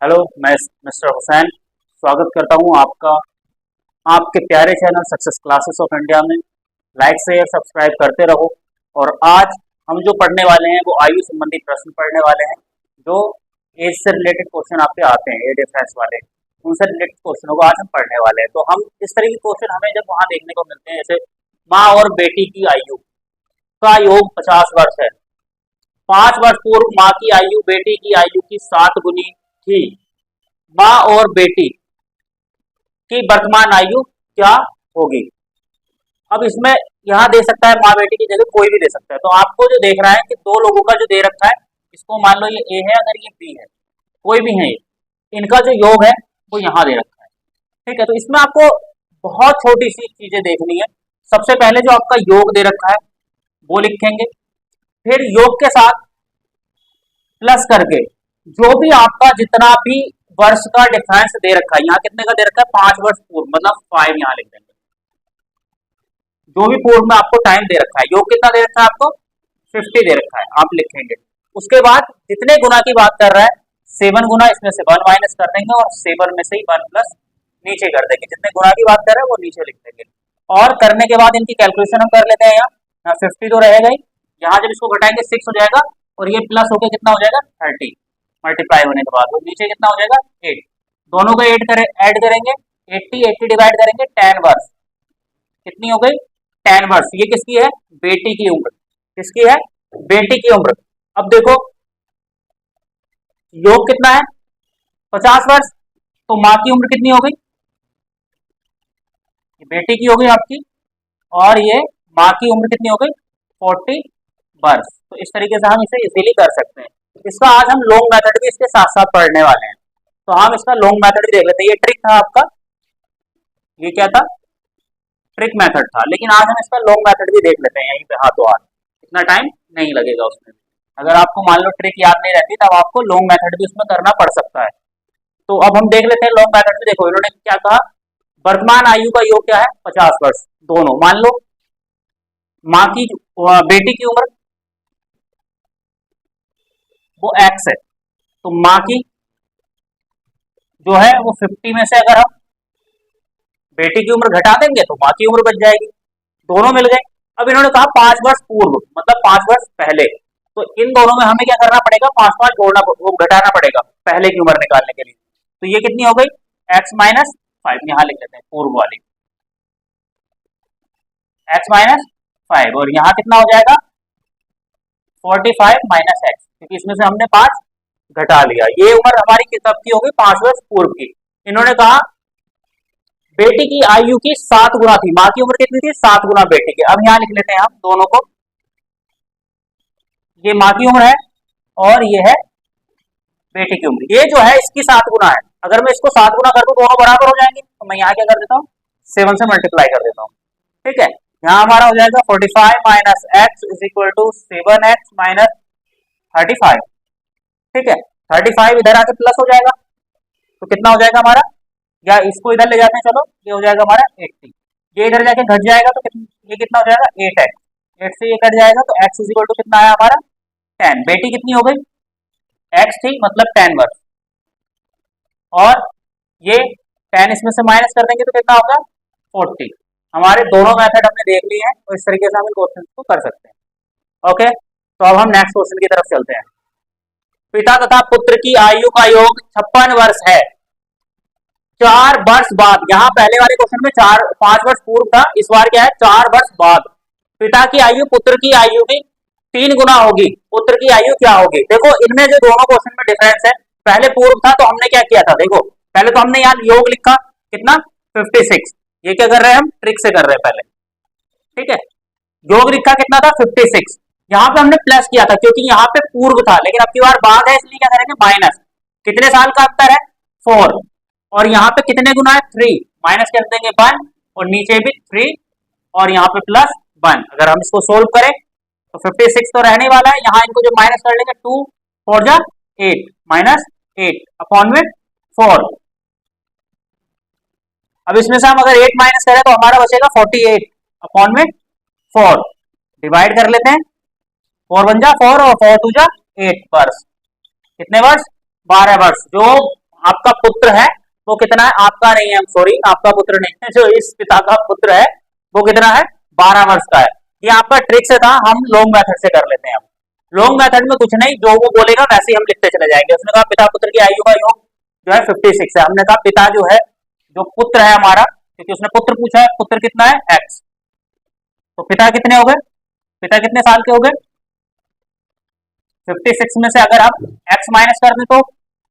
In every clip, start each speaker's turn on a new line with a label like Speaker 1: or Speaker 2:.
Speaker 1: Hello, मैं mister Hussain स्वागत करता हूं आपका आपके प्यारे channel success classes of India में। लाइक शेयर सब्सक्राइब करते रहो। और आज हम जो पढ़ने वाले हैं वो आयु संबंधी प्रश्न पढ़ने वाले हैं, जो एज से रिलेटेड क्वेश्चन आपके आते हैं, एज डिफरेंस वाले, उनसे रिलेटेड क्वेश्चनों को आज हम पढ़ने वाले हैं। तो हम इस तरह के क्वेश्चन हमें जब वहाँ देखने को मिलते हैं, जैसे माँ और बेटी की आयु का योग 50 वर्ष है। 5 वर्ष पूर्व माँ की आयु बेटी की आयु की 7 गुनी थी। माँ और बेटी की वर्तमान आयु क्या होगी? अब इसमें यहाँ दे सकता है, माँ बेटी की जगह कोई भी दे सकता है। तो आपको जो देख रहा है कि दो लोगों का जो दे रखा है, इसको मान लो ये ए है, अगर ये बी है, कोई भी है, इनका जो योग है वो यहाँ दे रखा है। ठीक है, तो इसमें आपको बहुत छोटी सी चीजें देखनी है। सबसे पहले जो आपका योग दे रखा है वो लिखेंगे, फिर योग के साथ प्लस करके जो भी आपका जितना भी वर्ष का डिफरेंस दे रखा है, यहाँ कितने का दे रखा है, 5 वर्ष पूर्व, मतलब 5 यहाँ लिख देंगे। जो भी पूर्व में आपको टाइम दे रखा है, योग कितना दे रखा है आपको, 50 दे रखा है, आप लिखेंगे। उसके बाद जितने गुना की बात कर रहा है, 7 गुना, इसमें से 1 माइनस कर देंगे और 7 में से ही 1 प्लस नीचे कर देंगे। जितने गुना की बात कर रहे हैं वो नीचे लिख देंगे। और करने के बाद इनकी कैलकुलेशन हम कर लेते हैं। यहाँ 50 तो रहेगा ही, यहाँ जब इसको घटाएंगे 6 हो जाएगा, और ये प्लस होकर कितना हो जाएगा 30, मल्टीप्लाई होने के बाद, और नीचे कितना हो जाएगा 8। दोनों को ऐड करेंगे, 80 डिवाइड करेंगे 10 वर्ष, कितनी हो गई 10 वर्ष। ये किसकी है, बेटी की उम्र। किसकी है, बेटी की उम्र। अब देखो योग कितना है, 50 वर्ष, तो माँ की उम्र कितनी हो गई, बेटी की हो गई आपकी, और ये माँ की उम्र कितनी हो गई 40 वर्ष। तो इस तरीके से हम इसे इजीली कर सकते हैं। इसका आज हम लॉन्ग मेथड भी इसके साथ साथ पढ़ने वाले हैं, तो हम इसका लॉन्ग मेथड भी देख लेते हैं। ये ट्रिक था आपका, ये क्या था, ट्रिक मेथड था, लेकिन आज हम इसका लॉन्ग मेथड भी देख लेते हैं यहीं पे हाथों हाथ। इतना टाइम नहीं लगेगा उसमें। अगर आपको मान लो ट्रिक याद नहीं रहती, तब आपको लॉन्ग मेथड भी उसमें करना पड़ सकता है। तो अब हम देख लेते हैं लॉन्ग मेथड में। देखो इन्होंने क्या कहा, वर्तमान आयु का योग क्या है 50 वर्ष। दोनों मान लो माँ की बेटी की उम्र वो x है, तो माँ की जो है वो 50 में से अगर हम बेटी की उम्र घटा देंगे तो माँ की उम्र बच जाएगी। दोनों मिल गए। अब इन्होंने कहा 5 वर्ष पूर्व, मतलब 5 वर्ष पहले। तो इन दोनों में हमें क्या करना पड़ेगा, 5 5 जोड़ना, वो घटाना पड़ेगा पहले की उम्र निकालने के लिए। तो ये कितनी हो गई x माइनस 5, यहाँ लिख लेते हैं पूर्व वाली, x माइनस 5, और यहाँ कितना हो जाएगा 45 माइनस x, क्योंकि इसमें से हमने 5 घटा लिया। ये उम्र हमारी कब की होगी, 5 वर्ष पूर्व की। इन्होंने कहा बेटी की आयु की 7 गुना थी, माँ की उम्र कितनी थी 7 गुना बेटी की। अब यहाँ लिख लेते हैं हम दोनों को, ये माँ की उम्र है और ये है बेटी की उम्र। ये जो है इसकी 7 गुना है। अगर मैं इसको 7 गुना कर दूं दोनों बराबर हो जाएंगे, तो मैं यहाँ क्या कर देता हूँ 7 से मल्टीप्लाई कर देता हूँ। ठीक है, यहाँ हमारा हो जाएगा 45 minus x is equal to 7x minus 35। ठीक है, 35 इधर आके प्लस हो जाएगा, तो कितना हो जाएगा हमारा, या इसको इधर ले जाते हैं, चलो ये हो जाएगा हमारा 80। ये इधर जाके घट जाएगा, तो ये कितना हो जाएगा 8x। 8 से ये कट जाएगा, तो x इज इक्वल टू कितना है हमारा 10। बेटी कितनी हो गई, x थी, मतलब 10 वर्ष, और ये 10 इसमें से माइनस कर देंगे तो कितना होगा 40। हमारे दोनों मेथड हमने देख लिए हैं, तो इस तरीके से हम इन क्वेश्चन को कर सकते हैं। ओके, तो अब हम नेक्स्ट क्वेश्चन की तरफ चलते हैं। पिता तथा पुत्र की आयु का योग 56 वर्ष है। 4 वर्ष बाद, यहाँ पहले वाले क्वेश्चन में 5 वर्ष पूर्व था, इस बार क्या है 4 वर्ष बाद। पिता की आयु पुत्र की आयु की 3 गुना होगी, पुत्र की आयु क्या होगी। देखो इनमें जो दोनों क्वेश्चन में डिफरेंस है, पहले पूर्व था तो हमने क्या किया था, देखो पहले तो हमने यहाँ योग लिखा कितना 56। ये क्या कर रहे हैं हम, ट्रिक से कर रहे हैं पहले। ठीक है, योग लिखा कितना था 56, यहाँ पे हमने प्लस किया था क्योंकि यहाँ पे पूर्व था, लेकिन अब की बार बाद है इसलिए क्या करेंगे माइनस। कितने साल का अंतर है 4, और यहाँ पे कितने गुना है 3, माइनस कर देंगे 1, और नीचे भी 3, और यहाँ पे प्लस 1। अगर हम इसको सोल्व करें तो 56 तो रहने वाला है, यहाँ इनको जो माइनस कर लेंगे 2 4 जा 8, माइनस 8 अपॉन में 4। अब इसमें से हम अगर 8 माइनस करें तो हमारा बचेगा 48 अपॉन में 4। डिवाइड कर लेते हैं, 4 1 जा 4 और 4 2 जा 8 वर्ष। कितने वर्ष, 12 वर्ष। जो आपका पुत्र है वो कितना है, आपका नहीं है, सॉरी आपका पुत्र नहीं है, जो इस पिता का पुत्र है वो कितना है, 12 वर्ष का है। ये आपका ट्रिक से था, हम लॉन्ग मेथड से कर लेते हैं। अब लॉन्ग मेथड में कुछ नहीं, जो वो बोलेगा वैसे ही हम लिखते चले जाएंगे। उसने कहा पिता पुत्र की आयु का योग जो है 56 है, हमने कहा पिता जो है, जो पुत्र है हमारा, क्योंकि उसने पुत्र पूछा है, पुत्र कितना है x, तो पिता कितने हो गए, पिता कितने साल के हो गए 56 में से अगर आप x माइनस कर दें तो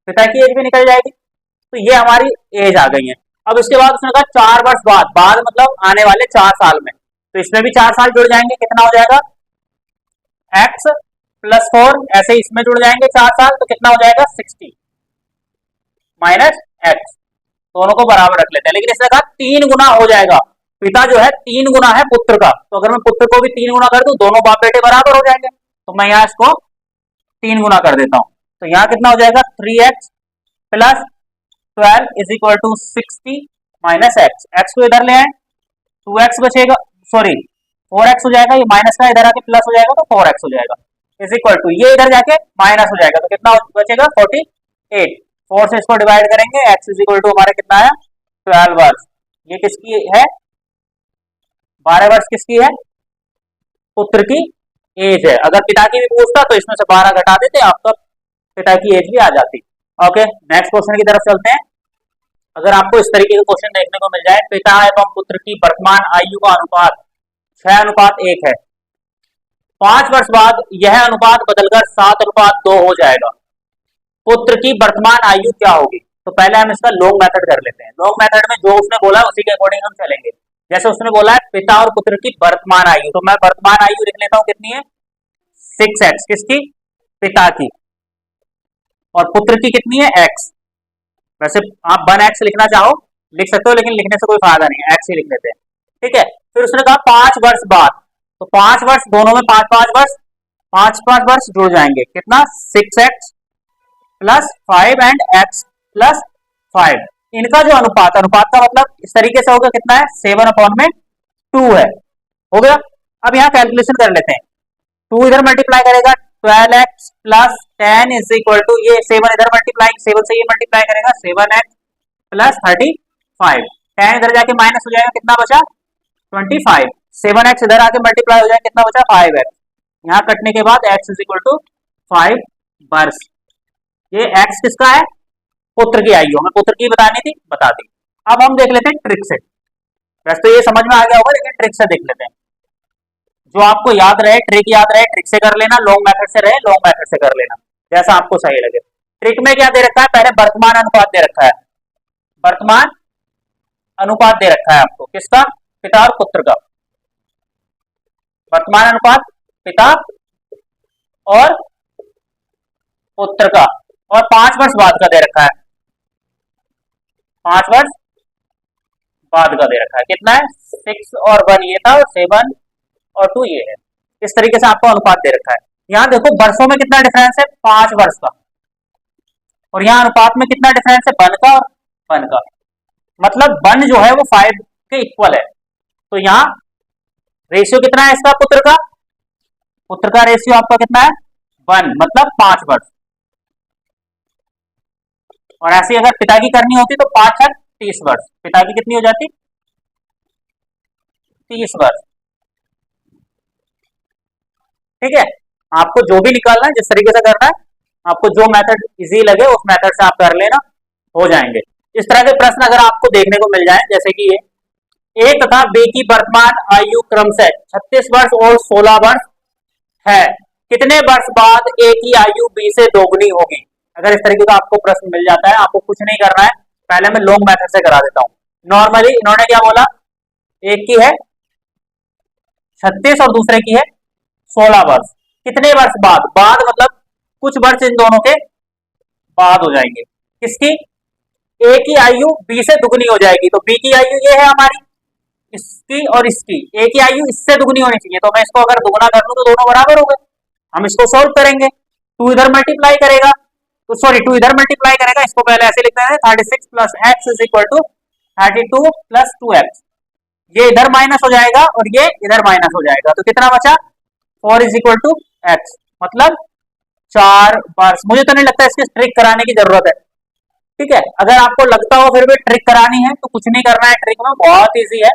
Speaker 1: पिता की एज भी निकल जाएगी। तो ये हमारी एज आ गई है। अब इसके बाद उसने कहा 4 वर्ष बाद, बाद मतलब आने वाले 4 साल में, तो इसमें भी 4 साल जुड़ जाएंगे, कितना हो जाएगा x प्लस 4, ऐसे इसमें जुड़ जाएंगे 4 साल, तो कितना हो जाएगा 60 माइनस x, दोनों को बराबर रख लेते हैं। लेकिन इसने कहा 3 गुना हो जाएगा, पिता जो है 3 गुना है पुत्र का, तो अगर मैं पुत्र को भी 3 गुना कर दूं, दोनों बाप बेटे बराबर हो जाएंगे, तो मैं यहाँ इसको 3 गुना कर देता हूं, तो यहाँ कितना हो जाएगा 3x plus 12 is equal to 60 minus x, x को इधर ले आए 2x बचेगा, सॉरी 4x हो जाएगा, ये माइनस का इधर आके प्लस हो जाएगा तो 4x हो जाएगा, इज इक्वल टू ये इधर जाके माइनस हो जाएगा, तो कितना बचेगा 48, 4 से इसको डिवाइड करेंगे, x इज इक्वल टू हमारा कितना है 12 वर्ष, ये किसकी है 12 वर्ष किसकी है, पुत्र की एज है। अगर पिता की भी पूछता तो इसमें से 12 घटा देते, आपका पिता की एज भी आ जाती। ओके, नेक्स्ट क्वेश्चन की तरफ चलते हैं। अगर आपको इस तरीके के क्वेश्चन देखने को मिल जाए, पिता एवं पुत्र की वर्तमान आयु का अनुपात 6:1 है, 5 वर्ष बाद यह अनुपात बदलकर 7:2 हो जाएगा, पुत्र की वर्तमान आयु क्या होगी। तो पहले हम इसका लॉन्ग मेथड कर लेते हैं। लॉन्ग मेथड में जो उसने बोला उसी के अकॉर्डिंग हम चलेंगे। जैसे उसने बोला है पिता और पुत्र की वर्तमान आयु, तो मैं वर्तमान आयु लिख लेता हूं, कितनी है 6x, किसकी पिता की, और पुत्र की कितनी है x। वैसे आप 1x लिखना चाहो लिख सकते हो, लेकिन लिखने से कोई फायदा नहीं है, x ही लिख लेते हैं, ठीक है। फिर उसने कहा 5 वर्ष बाद, तो 5 वर्ष दोनों में 5-5 वर्ष, 5-5 वर्ष जुड़ जाएंगे, कितना 6x plus 5 and x plus 5, इनका जो अनुपात, अनुपात का मतलब इस तरीके से होगा, कितना है 7/2 है, हो गया। अब यहाँ कैलकुलेशन कर लेते हैं, 2 इधर मल्टीप्लाई करेगा 12x plus 10 is equal to, ये 7 इधर मल्टीप्लाई, 7 से ये मल्टीप्लाई करेगा 7x प्लस 35, 10 इधर जाके माइनस हो जाएगा, कितना बचा 25, 7x इधर आके मल्टीप्लाई हो जाएगा, कितना बचा 5x, यहाँ कटने के बाद x इज इक्वल टू 5 वर्ष। ये x किसका है, पुत्र की आयु, हमें पुत्र की बतानी थी, बता दी। अब हम देख लेते हैं ट्रिक से, वैसे तो ये समझ में आ गया होगा, लेकिन ट्रिक से देख लेते हैं। जो आपको याद रहे, ट्रिक याद रहे, ट्रिक से कर लेना, लॉन्ग मेथड से रहे लॉन्ग मेथड से कर लेना, जैसा आपको सही लगे। ट्रिक में क्या दे रखा है, पहले वर्तमान अनुपात दे रखा है, वर्तमान अनुपात दे रखा है आपको, किसका, पिता और पुत्र का, वर्तमान अनुपात पिता और पुत्र का, और 5 वर्ष बाद का दे रखा है, 5 वर्ष बाद का दे रखा है, कितना है 6 और 1 ये था, 7 और 2 ये है। इस तरीके से आपको अनुपात दे रखा है। यहाँ देखो वर्षों में कितना डिफरेंस है, 5 वर्ष का, और यहाँ अनुपात में कितना डिफरेंस है 1 का और 1 का, मतलब 1 जो है वो 5 के इक्वल है। तो यहाँ रेशियो कितना है इसका, पुत्र का रेशियो आपका कितना है 1, मतलब 5 वर्ष। और ऐसी अगर पिता की करनी होती तो 5 और 30 वर्ष, पिता की कितनी हो जाती 30 वर्ष, ठीक है। आपको जो भी निकालना है, जिस तरीके से करना है, आपको जो मेथड इजी लगे उस मेथड से आप कर लेना, हो जाएंगे। इस तरह के प्रश्न अगर आपको देखने को मिल जाए, जैसे कि ये ए तथा बी की वर्तमान आयु क्रमशः 36 वर्ष और 16 वर्ष है, कितने वर्ष बाद ए की आयु बी से दोगुनी होगी। अगर इस तरीके का आपको प्रश्न मिल जाता है, आपको कुछ नहीं करना है, पहले मैं लॉन्ग मेथड से करा देता हूं। नॉर्मली इन्होंने क्या बोला, एक की है 36 और दूसरे की है 16 वर्ष, कितने वर्ष बाद, बाद मतलब कुछ वर्ष इन दोनों के बाद हो जाएंगे, किसकी, ए की आयु बी से दुगनी हो जाएगी। तो बी की आयु ये है हमारी, इसकी और इसकी, ए की आयु इससे दुगनी होनी चाहिए, तो मैं इसको अगर दुगना कर दूं तो दोनों बराबर हो गए। हम इसको सोल्व करेंगे, 2 इधर मल्टीप्लाई करेगा, तो सॉरी 2 इधर मल्टीप्लाई करेगा, इसको पहले ऐसे लिखते हैं 36 plus x is equal to 32 plus 2x, ये इधर माइनस हो जाएगा और ये इधर माइनस हो जाएगा, तो कितना बचा 4 इज इक्वल टू एक्स, मतलब 4 वर्ष। मुझे तो नहीं लगता इसकी ट्रिक कराने की जरूरत है, ठीक है। अगर आपको लगता हो फिर भी ट्रिक करानी है तो कुछ नहीं करना है, ट्रिक में बहुत ईजी है।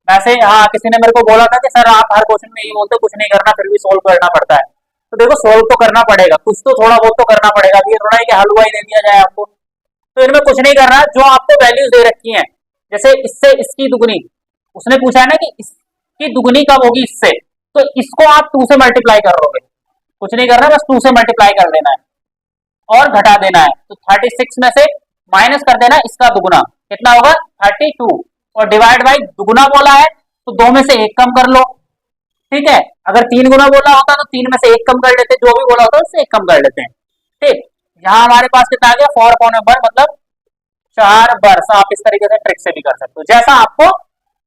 Speaker 1: वैसे हाँ, किसी ने मेरे को बोला था कि सर आप हर क्वेश्चन में ये बोलते कुछ नहीं करना फिर भी सोल्व करना पड़ता है। तो देखो सोल्व तो करना पड़ेगा, कुछ तो थोड़ा बहुत तो करना पड़ेगा। ये थोड़ा है कि हलवा ही दे दिया जाए आपको। तो इनमें कुछ नहीं करना, जो आपको वैल्यूज दे रखी हैं, जैसे इससे इसकी दुगनी, उसने पूछा है ना कि इसकी दुगनी कब होगी इससे, तो इसको आप 2 से मल्टीप्लाई कर लोगे, कुछ नहीं करना, बस 2 से मल्टीप्लाई कर देना है और घटा देना है। तो 36 में से माइनस कर देना इसका दुगुना, कितना होगा 32, और डिवाइड बाई दुगुना बोला है तो 2 में से 1 कम कर लो, ठीक है। अगर 3 गुना बोला होता तो 3 में से 1 कम कर लेते, जो भी बोला होता उससे 1 कम कर लेते हैं, ठीक। यहाँ हमारे पास कितना आ गया 4/1 मतलब 4 वर्ष। आप इस तरीके से ट्रिक से भी कर सकते हो, जैसा आपको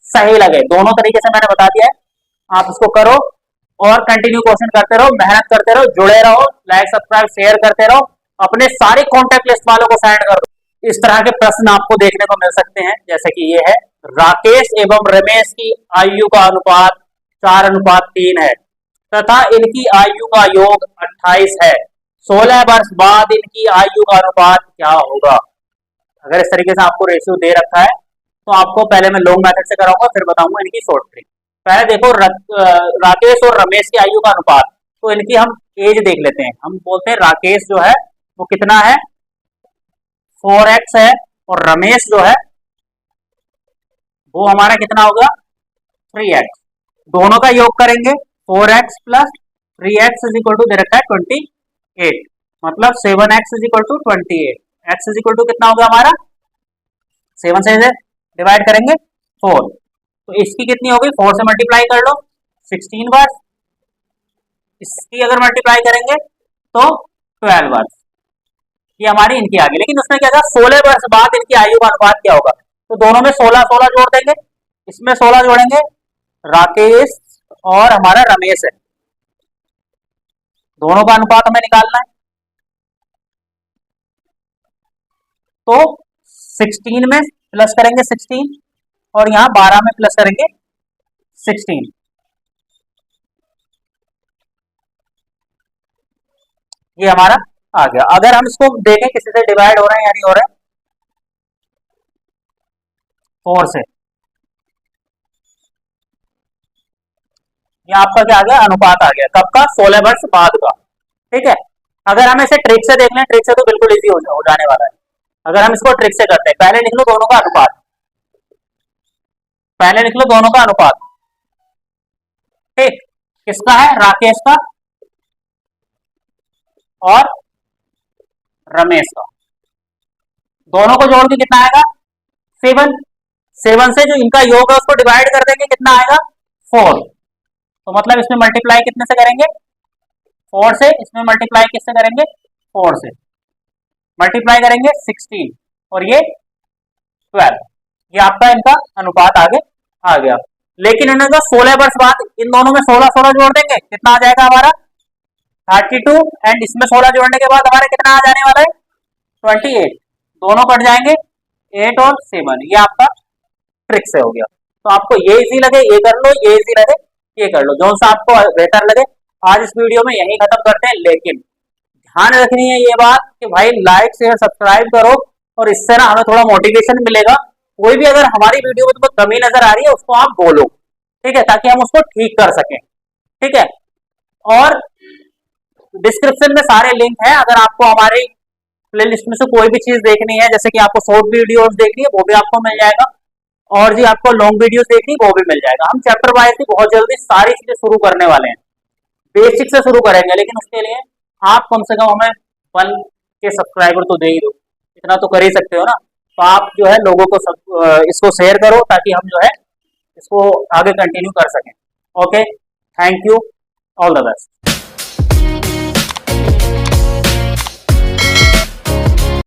Speaker 1: सही लगे। दोनों तरीके से मैंने बता दिया है, आप इसको करो और कंटिन्यू क्वेश्चन करते रहो, मेहनत करते रहो, जुड़े रहो, लाइक सब्सक्राइब शेयर करते रहो, अपने सारे कॉन्टेक्ट लिस्ट वालों को सेंड कर दो। इस तरह के प्रश्न आपको देखने को मिल सकते हैं, जैसे कि ये है, राकेश एवं रमेश की आयु का अनुपात 4:3 है तथा इनकी आयु का योग 28 है। 16 वर्ष बाद इनकी आयु का अनुपात क्या होगा। अगर इस तरीके से आपको रेशियो दे रखा है तो आपको पहले मैं लॉन्ग मेथड से कराऊंगा, फिर बताऊंगा इनकी शॉर्ट ट्रिक। पहले देखो राकेश और रमेश की आयु का अनुपात, तो इनकी हम एज देख लेते हैं। हम बोलते हैं राकेश जो है वो कितना है 4x है, और रमेश जो है वो हमारा कितना होगा 3x। दोनों का योग करेंगे 4x plus 3x is equal to दे रखा है 28, मतलब 7x is equal to 28। x is equal to कितना होगा हमारा 7 से डिवाइड करेंगे 4, तो इसकी कितनी होगी 4 से मल्टीप्लाई कर लो 16 बार, इसकी अगर मल्टीप्लाई करेंगे तो 12 बार। ये हमारी इनकी आ गई, लेकिन उसमें क्या था 16 वर्ष बाद इनकी आयु का अनुपात क्या होगा, तो दोनों में 16-16 जोड़ देंगे, इसमें 16 जोड़ेंगे, राकेश और हमारा रमेश है, दोनों का अनुपात हमें निकालना है। तो 16 में प्लस करेंगे 16 और यहां 12 में प्लस करेंगे 16, ये हमारा आ गया। अगर हम इसको देखें किसी से डिवाइड हो रहे हैं या नहीं हो रहे हैं, 4 से, ये आपका क्या आ गया अनुपात आ गया, कब का 16 वर्ष बाद का, ठीक है। अगर हम इसे ट्रिक से देख लें, ट्रिक से तो बिल्कुल इजी हो जाने वाला है। अगर हम इसको ट्रिक से करते हैं, पहले लिख लो दोनों का अनुपात, पहले लिख लो दोनों का अनुपात, ठीक। किसका है राकेश का और रमेश का, दोनों को जोड़ के कितना आएगा 7। 7 से जो इनका योग है उसको डिवाइड कर देंगे, कितना आएगा 4, तो मतलब इसमें मल्टीप्लाई कितने से करेंगे 4 से, इसमें मल्टीप्लाई किससे करेंगे 4 से, मल्टीप्लाई करेंगे 16 और ये 12, ये आपका इनका अनुपात आगे आ गया। लेकिन इन्हें जो 16 वर्ष बाद इन दोनों में 16-16 जोड़ देंगे, कितना आ जाएगा हमारा 32, एंड इसमें 16 जोड़ने के बाद हमारा कितना आ जाने वाला है 28, दोनों कट जाएंगे 8 और 7, ये आपका ट्रिक से हो गया। तो आपको ये इजी लगे ये कर लो, ये इजी लगे ये कर लो, जो सा आपको बेहतर लगे। आज इस वीडियो में यही खत्म करते हैं, लेकिन ध्यान रखनी है ये बात कि भाई लाइक शेयर सब्सक्राइब करो, और इससे ना हमें थोड़ा मोटिवेशन मिलेगा। कोई भी अगर हमारी वीडियो में तुमको कमी नजर आ रही है उसको आप बोलो, ठीक है, ताकि हम उसको ठीक कर सकें, ठीक है। और डिस्क्रिप्शन में सारे लिंक हैं, अगर आपको हमारे प्लेलिस्ट में से कोई भी चीज देखनी है, जैसे कि आपको शॉर्ट वीडियोस देखनी है वो भी आपको मिल जाएगा, और जी आपको लॉन्ग वीडियोस देखनी वो भी मिल जाएगा। हम चैप्टर वाइज ही बहुत जल्दी सारी चीजें शुरू करने वाले हैं, बेसिक से शुरू करेंगे, लेकिन उसके लिए आप कम से कम हमें 1 के सब्सक्राइबर तो दे ही दो, इतना तो कर ही सकते हो ना। तो आप जो है लोगों को इसको शेयर करो, ताकि हम जो है इसको आगे कंटिन्यू कर सकें। Okay, thank you, all the best.